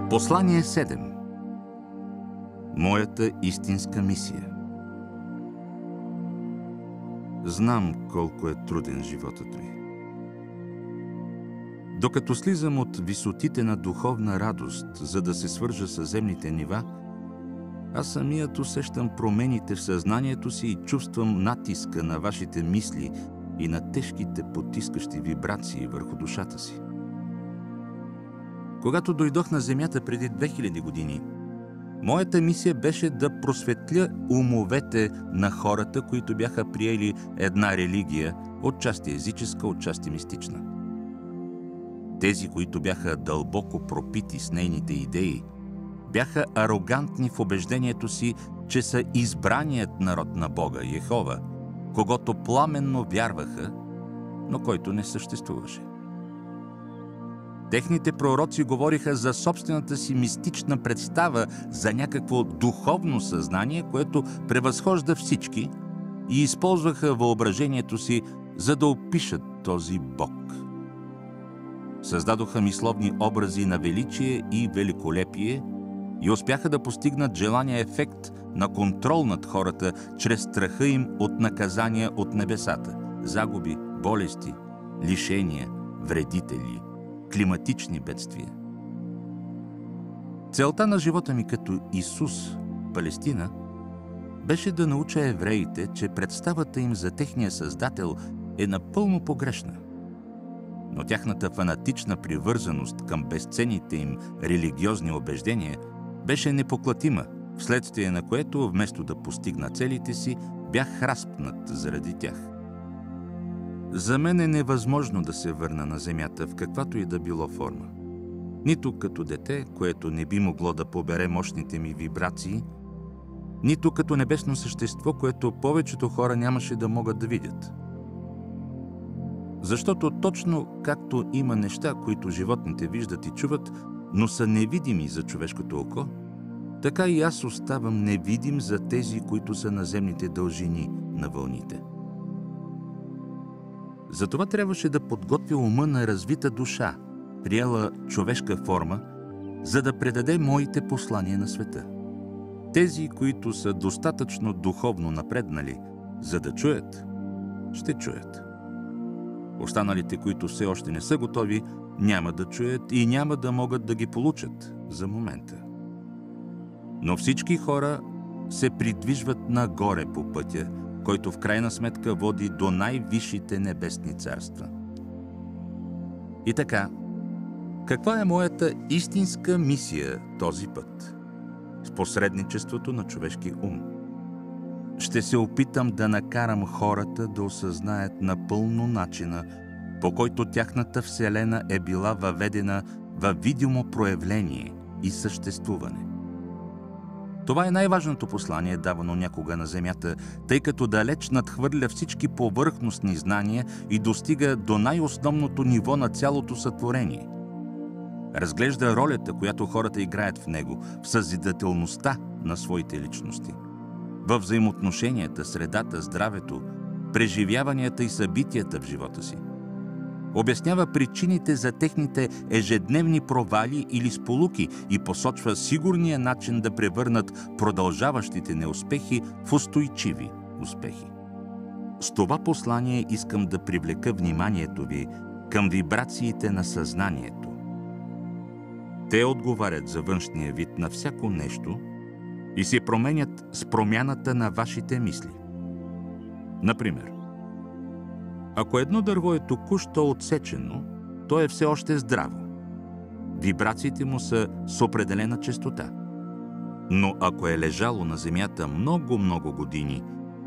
Послание 7. Моята истинска мисия. Знам колко е труден животът ви. Докато слизам от висотите на духовна радост, за да се свържа с земните нива, аз самият усещам промените в съзнанието си и чувствам натиска на вашите мисли и на тежките потискащи вибрации върху душата си. Когато дойдох на Земята преди 2000 години, моята мисия беше да просветля умовете на хората, които бяха приели една религия, отчасти езическа, отчасти мистична. Тези, които бяха дълбоко пропити с нейните идеи, бяха арогантни в убеждението си, че са избраният народ на Бога, Йехова, когото пламенно вярваха, но който не съществуваше. Техните пророци говориха за собствената си мистична представа за някакво духовно съзнание, което превъзхожда всички, и използваха въображението си, за да опишат този Бог. Създадоха мисловни образи на величие и великолепие и успяха да постигнат желания ефект на контрол над хората чрез страха им от наказания от небесата, загуби, болести, лишения, вредители, климатични бедствия. Целта на живота ми като Исус в Палестина беше да науча евреите, че представата им за техния Създател е напълно погрешна. Но тяхната фанатична привързаност към безценните им религиозни убеждения беше непоклатима, вследствие на което, вместо да постигна целите си, бях разпнат заради тях. За мен е невъзможно да се върна на Земята в каквато и да било форма. Нито като дете, което не би могло да побере мощните ми вибрации, нито като небесно същество, което повечето хора нямаше да могат да видят. Защото точно както има неща, които животните виждат и чуват, но са невидими за човешкото око, така и аз оставам невидим за тези, които са на земните дължини на вълните. Затова трябваше да подготвя ума на развита душа, приела човешка форма, за да предаде моите послания на света. Тези, които са достатъчно духовно напреднали, за да чуят, ще чуят. Останалите, които все още не са готови, няма да чуят и няма да могат да ги получат за момента. Но всички хора се придвижват нагоре по пътя, който в крайна сметка води до най-висшите небесни царства. И така, каква е моята истинска мисия този път? С посредничеството на човешки ум. Ще се опитам да накарам хората да осъзнаят напълно начина, по който тяхната вселена е била въведена във видимо проявление и съществуване. Това е най-важното послание, давано някога на Земята, тъй като далеч надхвърля всички повърхностни знания и достига до най-основното ниво на цялото сътворение. Разглежда ролята, която хората играят в него, в съзидателността на своите личности, във взаимоотношенията, средата, здравето, преживяванията и събитията в живота си. Обяснява причините за техните ежедневни провали или сполуки и посочва сигурния начин да превърнат продължаващите неуспехи в устойчиви успехи. С това послание искам да привлека вниманието ви към вибрациите на съзнанието. Те отговарят за външния вид на всяко нещо и се променят с промяната на вашите мисли. Например, ако едно дърво е току-що отсечено, то е все още здраво. Вибрациите му са с определена честота. Но ако е лежало на земята много години,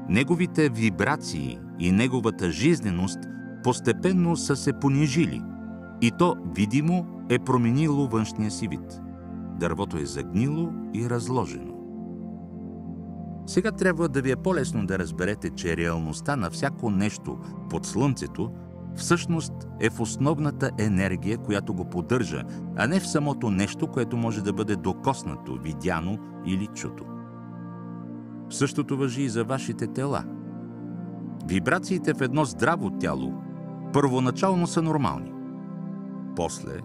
неговите вибрации и неговата жизненост постепенно са се понижили и то видимо е променило външния си вид. Дървото е загнило и разложено. Сега трябва да ви е по-лесно да разберете, че реалността на всяко нещо под слънцето всъщност е в основната енергия, която го поддържа, а не в самото нещо, което може да бъде докоснато, видяно или чуто. Същото важи и за вашите тела. Вибрациите в едно здраво тяло първоначално са нормални. После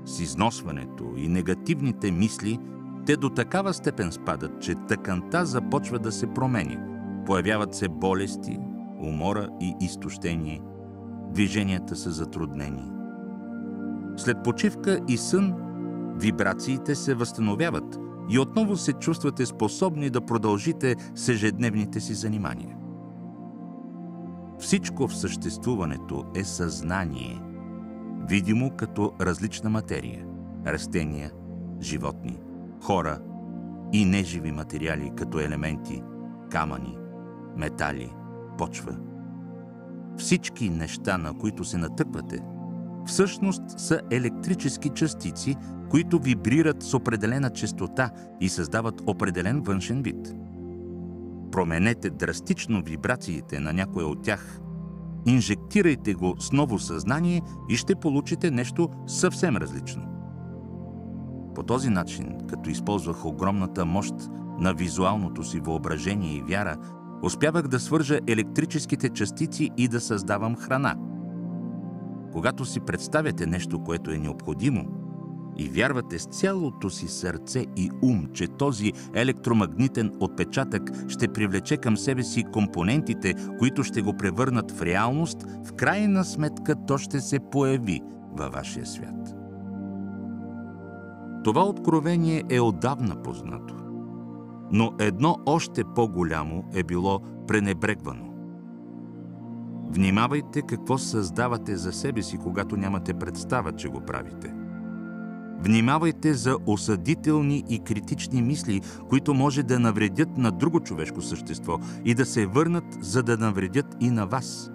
с износването и негативните мисли, те до такава степен спадат, че тъканта започва да се променя. Появяват се болести, умора и изтощение. Движенията са затруднени. След почивка и сън, вибрациите се възстановяват и отново се чувствате способни да продължите с ежедневните си занимания. Всичко в съществуването е съзнание, видимо като различна материя – растения, животни, хора и неживи материали като елементи, камъни, метали, почва. Всички неща, на които се натъквате, всъщност са електрически частици, които вибрират с определена честота и създават определен външен вид. Променете драстично вибрациите на някоя от тях, инжектирайте го с ново съзнание и ще получите нещо съвсем различно. По този начин, като използвах огромната мощ на визуалното си въображение и вяра, успявах да свържа електрическите частици и да създавам храна. Когато си представяте нещо, което е необходимо, и вярвате с цялото си сърце и ум, че този електромагнитен отпечатък ще привлече към себе си компонентите, които ще го превърнат в реалност, в крайна сметка то ще се появи във вашия свят. Това откровение е отдавна познато, но едно още по-голямо е било пренебрегвано. Внимавайте какво създавате за себе си, когато нямате представа, че го правите. Внимавайте за осъдителни и критични мисли, които може да навредят на друго човешко същество и да се върнат, за да навредят и на вас.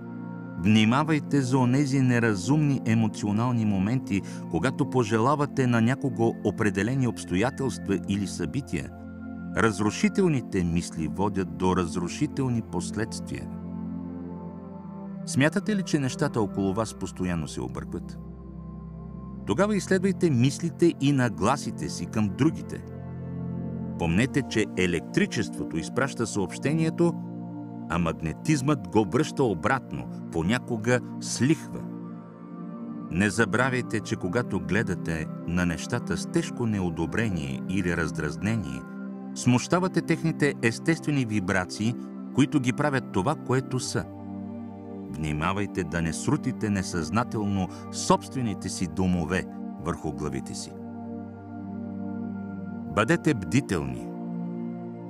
Внимавайте за онези неразумни емоционални моменти, когато пожелавате на някого определени обстоятелства или събития. Разрушителните мисли водят до разрушителни последствия. Смятате ли, че нещата около вас постоянно се объркват? Тогава изследвайте мислите и нагласите си към другите. Помнете, че електричеството изпраща съобщението, а магнетизмът го връща обратно, понякога с лихва. Не забравяйте, че когато гледате на нещата с тежко неодобрение или раздразнение, смущавате техните естествени вибрации, които ги правят това, което са. Внимавайте да не срутите несъзнателно собствените си домове върху главите си. Бъдете бдителни,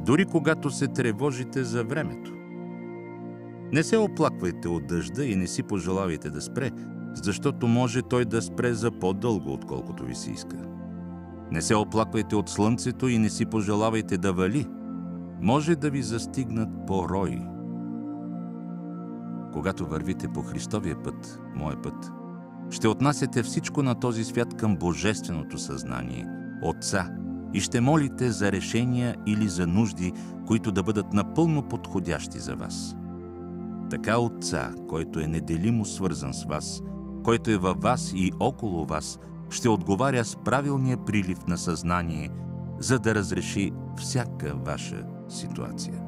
дори когато се тревожите за времето. Не се оплаквайте от дъжда и не си пожелавайте да спре, защото може той да спре за по-дълго, отколкото ви се иска. Не се оплаквайте от слънцето и не си пожелавайте да вали. Може да ви застигнат порои. Когато вървите по Христовия път, моя път, ще отнасяте всичко на този свят към Божественото съзнание, Отца, и ще молите за решения или за нужди, които да бъдат напълно подходящи за вас. Така Отца, който е неделимо свързан с вас, който е във вас и около вас, ще отговаря с правилния прилив на съзнание, за да разреши всяка ваша ситуация.